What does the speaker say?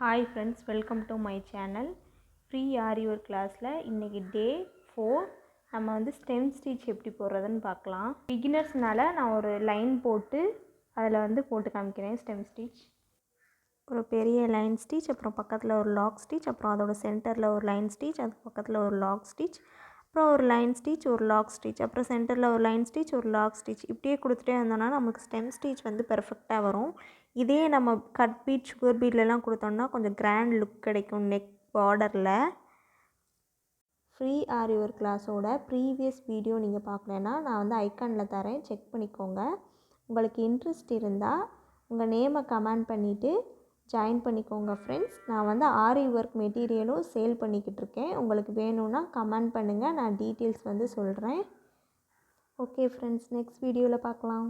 Hi friends, welcome to my channel. Free aari work கிளாஸில் இன்றைக்கி டே 4 நம்ம வந்து ஸ்டெம் ஸ்டிச் எப்படி போடுறதுன்னு பார்க்கலாம். பிகினர்ஸ்னால நான் ஒரு லைன் போட்டு அதில் வந்து போட்டு காமிக்கிறேன். ஸ்டெம் ஸ்டிச் ஒரு பெரிய லைன் ஸ்டிச், அப்புறம் பக்கத்தில் ஒரு லாக் ஸ்டிச், அப்புறம் அதோட சென்டரில் ஒரு லைன் ஸ்டிச், அது பக்கத்தில் ஒரு லாக் ஸ்டிச், அப்புறம் ஒரு லைன் ஸ்டிச், ஒரு லாக் ஸ்டிச், அப்புறம் சென்டரில் ஒரு லைன் ஸ்டிச், ஒரு லாக் ஸ்டிச். இப்படியே கொடுத்துட்டே வந்தோம்னா நமக்கு ஸ்டெம் ஸ்டிச் வந்து பெர்ஃபெக்டாக வரும். இதே நம்ம கட் பீட், சுகர் பீட்லலாம் கொடுத்தோம்னா கொஞ்சம் கிராண்ட் லுக் கிடைக்கும் நெக் பார்டரில். ஃப்ரீ ஆரி ஒர்க் கிளாஸோட ப்ரீவியஸ் வீடியோ நீங்கள் பார்க்கலன்னா நான் வந்து ஐக்கானில் தரேன், செக் பண்ணிக்கோங்க. உங்களுக்கு இன்ட்ரெஸ்ட் இருந்தால் உங்கள் நேமை கமெண்ட் பண்ணிவிட்டு ஜாயின் பண்ணிக்கோங்க ஃப்ரெண்ட்ஸ். நான் வந்து ஆரி ஒர்க் மெட்டீரியலும் சேல் பண்ணிக்கிட்டு இருக்கேன். உங்களுக்கு வேணும்னா கமெண்ட் பண்ணுங்கள், நான் டீட்டெயில்ஸ் வந்து சொல்கிறேன். ஓகே ஃப்ரெண்ட்ஸ், நெக்ஸ்ட் வீடியோவில் பார்க்கலாம்.